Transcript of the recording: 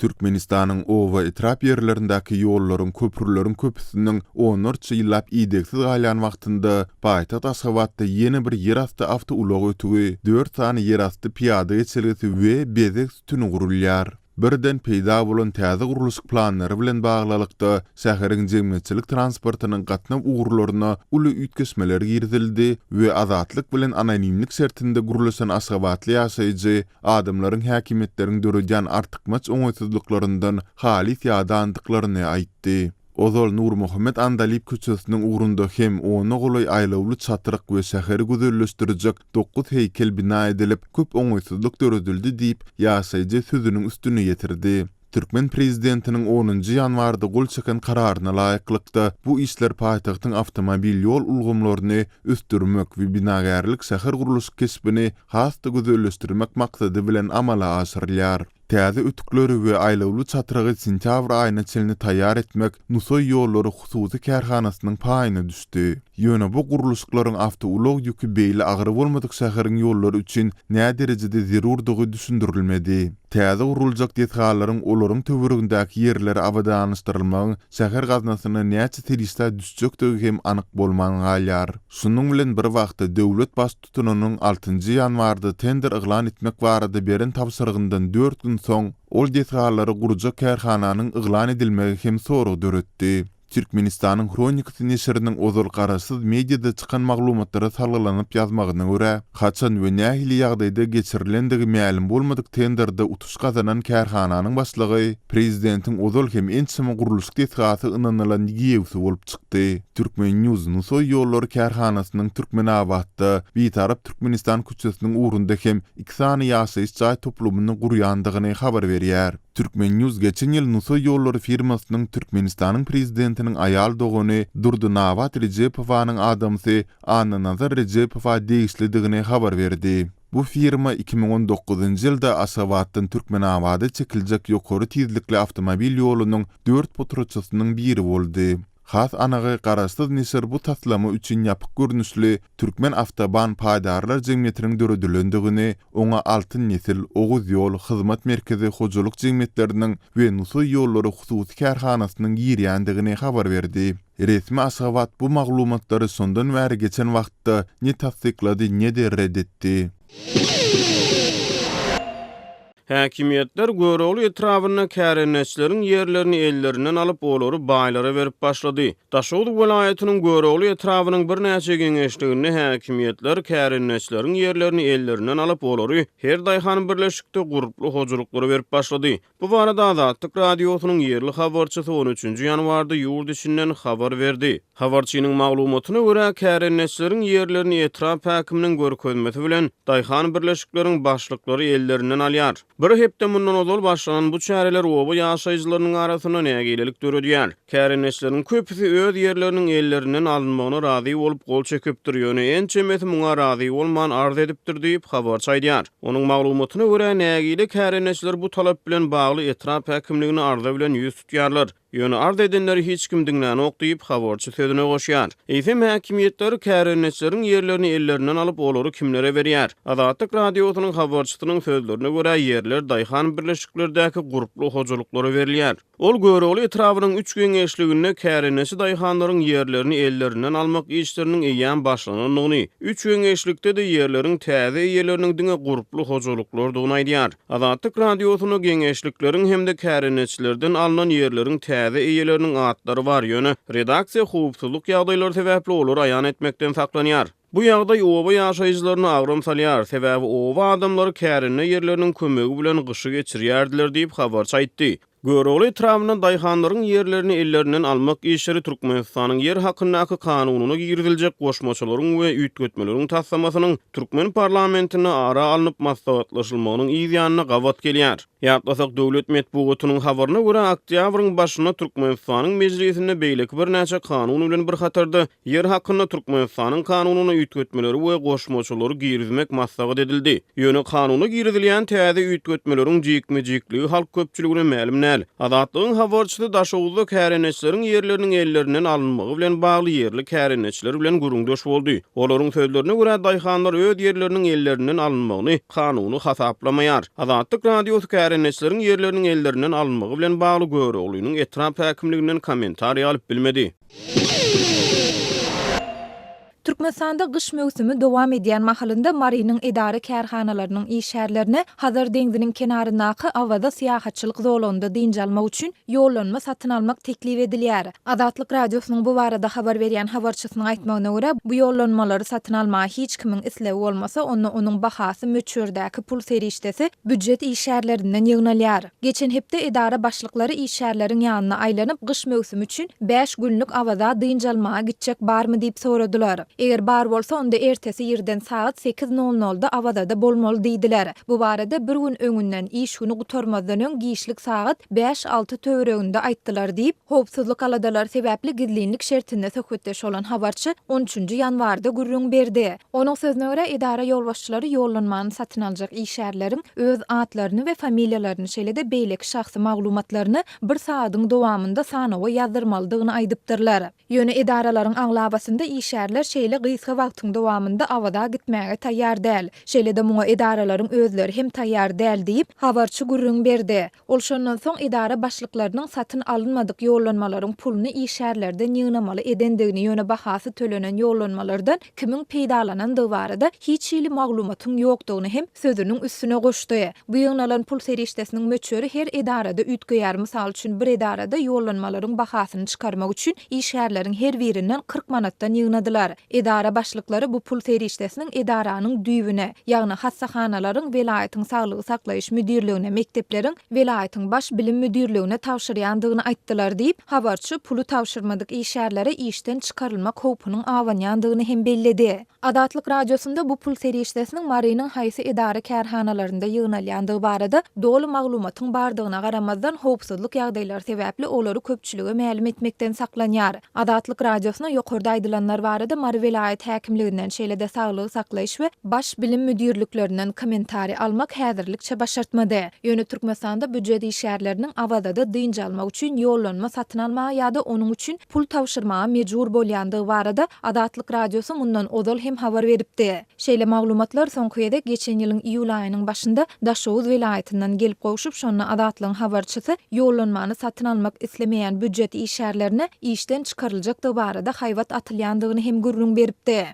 Türkmenistanyň owa etrap ýerlerindäki ýollaryň, köprülerin köpüsiniň 14 ýyllap iýdeksiz galan wagtynda paýtaht Aşgabatda ýene bir ýerasty awtoulagy ötügi, 4 sany ýerasty piýada geçilgisi we bezek sütüni gurulýar. Birden peýda bolan täze guruluş planlary bilen baglylykda şäheriň jemgyýetçilik transportynyň gatnap ugurlaryna uly üýtgesmeler girdildi we azatlyk bilen anonimlik şertinde gurulyşan Aşgabatly ýaşaýjy adamlaryň häkimetleriň döredýän artykmaç oňaýsızlyklaryndan halis ýadandyklaryny aýtdy. Ozal Nur Muhammed Andalip köçesiniň ugrunda hem onu golay aýlawly çatyryk we şäheri güzelleşdirjek 9 heýkel bina edilip köp oňaýsızlyk döredildi diýip ýaşaýjy sözüniň üstüne ýetirdi. Türkmen prezidentiniň 10-njy ýanwarda gol çeken kararyna laýyklykda bu işler paýtagtyň awtomobil ýol ulgamlaryny östürmek we binagärlik şäher guruluş kesbini hasda güzelleşdirmek maksady bilen amala aşyrylýar. Täze ötükleri we aýlawly çatyrygy sentýabr aýyna çelini taýýar etmek Nusoy ýollary hususy kärhanasynyň paýyna düşdi. Ýöne bu guruluşlaryň awtoulog ýükü beýle agyry bolmadyk şäheriň ýollary üçin näme derejede zerurdygy düşündirilmedi. Täze guruljak detgallaryň olaryň töweregindäki ýerleri abadanyşdyrylmagyň şäher gaznasyna näçe terista düşjekdigi hem anyk bolmagyny gaýlar. Şunuň bilen bir wagtda döwlet baş tutunynyň 6-njy ýanwarda tender yglan etmek barada beren tapşyrygyndan 4 gün soň ol detgallary gurujak kärhananyň yglan edilmegi hem soruq döretdi. Türkmenistanyň Kronikasy neşriniň ozal garaşsyz mediada çykan maglumatlara salgylanyp ýazmagyna görä, haçan we nähili ýagdaýda geçirilendigi ma'lum bolmadyk tenderde utuş gazanan kärhananyň başlygy prezidentiň ozal hem ençimi guruluş detgasy ynanylan ýewsi bolup çykdy. Türkmen News Nusoy ýollary kärhanasynyň Türkmenabatda bir tarap Türkmenistan köçesiniň ugrunda hem 2 sany ýaşaýyş jaý toplumyny gurýandygyny habar berýär. Türkmen News geçen ýyl Nusoy ýollary firmasynyň Türkmenistanyň prezidentiniň aýal dogany Durdunabat Recepowanyň adamsy Annanazar Recepowa diýişlidigini habar berdi. Bu firma 2019-njy ýylda Aşgabatdan Türkmenabada çekiljek ýokary tezlikli awtomobil ýolunyň 4 potroçasynyň biri boldy. Has anagy garaşsyz neşir bu taslama üçin ýapyk görnüşli Türkmen Awtoban paýdarlar jemgyýetiniň döredilendigini, oňa altyn nesil Oguz ýol hyzmat merkezi hojalyk jemgyýetleriniň we Nusoy ýollary hususy kärhanasynyň ýerýändigini habar berdi. Resmi Aşgabat bu maglumatlary sondan bäri geçen wagtda ne tasdiklady, ne de reddetdi. Häkimetler görewli etrawyna kärenneçleriň ýerlerini ellerinden alyp olary baýlara berip başlady. Daşowdy welaýatynyň görewli etrawynyň bir näçe geňeşligini häkimetler kärenneçleriň ýerlerini ellerinden alyp olary her daýhan birleşikde guruply hojalyklary berip başlady. Bu barada Azatlyk radiosynyň ýerli habarçysy 13-nji ýanwarda ýurt içinden habar berdi. Habarçynyň maglumatyna görä kärenneçleriň ýerlerini etrap häkiminiň görkezmesi bilen daýhan birleşikleriň başlyklary ellerinden alýar. Bir hepde mundan ozal başlanan bu çäreler oba ýaşaýjylarynyň arasyna nägelik döredýär. Kärenneçleriň köpüsi öz ýerleriniň ellerinden alınmagyna razy bolup gol çekipdir. Ýöne ençemesi muňa razy bolman arz edipdir diýip habarçy aýdýar. Onuň maglumatyna görä nägelik kärenneçler bu talap bilen bagly etrap häkimligini arza bilen ýüz tutýarlar. Ýöne arz edenleri hiç kim diňläni ok diýip habarçy sözüne goşýar. Eýsem häkimetler kärenneçleriň ýerlerini ellerinden alyp olary kimlere berýär? Azatlyk radiosynyň habarçysynyň sözlerine görä ýerler daýhan birleşiklerdäki guruply hojalyklary berilýär. Ol görewli etrawynyň 3 geňeşliginde kärenneçi daýhanlaryň ýerlerini ellerinden almak işleriniň eýän başlananyny, 3 geňeşlikde de ýerleriň täze ýerleriniň diňe guruply hojalyklar dugyny aýdýar. Azatlyk radiosynyň geňeşlikleriň hem de kärenneçilerden alynan ýerleriň täze eýeleriniň atlary bar ýöne redaksiýa howpsuzlyk ýagdaýlary sebäpli olar aýan etmekden saklanýar. Bu ýagdaý oba ýaşaýjylaryna agram salýar, sebäbi oba adamlary kärenne ýerleriniň kömegi bilen gyşy geçirýärdiler diýip habarçy aýtdy. Görewli etrawyna daýhanlaryň ýerlerini ellerinden almak işleri Türkmenistanyň yer hakyndaky kanunyna girdiljek goşmaçylaryň we üýtgetmeleriň taslamasynyň Türkmen parlamentine ara alınıp maslahatlaşylmagynyň ýa-da gawat gelýär. Ýatlasak döwlet medeniýetiniň habaryna görä oktýabryň başyna Türkmenistanyň mejlisinde beýleki bir näçe kanun bilen bir hatarda yer hakynda Türkmenistanyň kanunyna üýtgetmeleri we goşmaçylary girizmek maslahat edildi. Ýöne kanuny girizilýän täze üýtgetmeleriň jikme-jikligi halk köpçüligine ma'lum näl. Azatlygyň habarçysy Daşowuzda kärenneçleriň ýerleriniň ellerinden alınmagy bilen bagly ýerli kärenneçler bilen gurungdaş boldy. Olaryň sözlerine görä daýhanlar öz ýerleriniň ellerinden alınmagyny kanuny hasaplamaýar. Azatlyk radiosy kärenleçleriň ýerleriniň ellerinden alınmagy bilen bagly Göreoglynyň etrap häkimliginden kommentariýa alyp bilmedi. Türkmenistanda gyş mövsümi dowam edýän mahalynda Marynyň edara kärhanalarynyň işärlerini Hazar deňziniň kenaryndaky awada syýahatçylyk zolunda diňjalmak üçin ýollanma satyn almak teklip edilýär. Azatlyk radiosynyň bu barada habar berýän habarçysynyň aýtmagyna görä, bu ýollanmalary satyn almagy hiç kimiň islebi bolmasa, onuň bahasy möçürdäki pul serişdesi büdjet işärlerinden ýygnalýar. Geçen hepde edara başlyklary işärleriň ýanyna aýlanyp gyş mövsümi üçin 5 günlük awada diňjalmaga gitjek barmy diýip soradylar. Eger bar bolsa, onda ertesi ýerden saat 8:00-da awada bolmaly diýdiler. Bu barada bir gün öňünden iş güni gutarmazdan öň giýişlik saat 5-6 töwereginde aýtdylar diýip, howpsuzlyk aladalar sebäpli gizlinlik şertinde söhbetdeş bolan habarçy 13 ýanwarda gürrüň berdi. Onuň sözüne görä, edara ýolbaşçylary ýollanmany satyn aljak işärleriň öz atlaryny we familiýalaryny şeýle-de beýleki şahsy maglumatlaryny bir saatyň dowamında sanawa ýazdyrmalydygyny aýdypdyrlar. Ýöne edaralaryň aňlabasynda işärler şeýle gysga wagtyň dowamında awada gitmäge taýýar däl. Şeýle-de muňa edaralaryň özleri hem taýýar däl diýip habarçy gürrüň berdi. Ol şondan soň edara başlyklarynyň satyn alynmadyk ýollanmalaryň puluny işärlerden ýygnamaly edendigini ýöne bahasy tölenen ýollanmalardan kimiň peýdalanandygy barada hiç ýyly maglumatyň ýokdugyny hem sözüniň üstüne goşdy. Bu ýygnalan pul serişdesiniň möçüri her edarada ütgeýär. Mysal üçin bir edarada ýollanmalaryň bahasyny çykarmak üçin işärleriň her birinden 40 manatdan ýygnadylar. Edara başlyklary bu pul serişdesiniň edaranyň düýbüne, ýagny hassahanaların welaýatyň saglygy saklaýyş müdirligine, mektepleriň welaýatyň baş bilim müdirligine tawşyrýandygyny aýtdylar diýip, habarçy pulu tawşyrmadyk işärlere işden çykarylmak howpunyň awanýandygyny hem belledi. Azatlyk radiosunda bu pul serişdesiniň Marynyň haýsy edara kärhanalarynda ýygnalýandygy barada doly maglumatyň bardygyna garamazdan howpsuzlyk ýagdaýlary sebäpli olary köpçülige ma'lum etmekden saklanýar. Azatlyk radiosyna ýokarda aýdylanlar barada Mary welaýat häkimliginden şeýle-de saglygy saklaýyş we baş bilim müdirliklerinden kommentari almak häzirlikçe başartmady. Ýöne Türkmenistanda büdjet işärleriniň awada diňjalmak üçin ýollanma satyn almagy ýa-da onuň üçin pul tawşyrmaga mejbur bolýandygy barada Azatlyk radiosy mundan ozal hem habar beripdi. Şeýle maglumatlar soňky ýerde geçen ýylyň iýul aýynyň başynda Daşowuz welaýatynyň gelip goşup, şonu Azatlygyň habarçysy ýollanmany satyn almak islemeýän büdjet işärlerini işden çykaryljakdygy barada haýwat atylýandygyny hem gürrüň beripdi.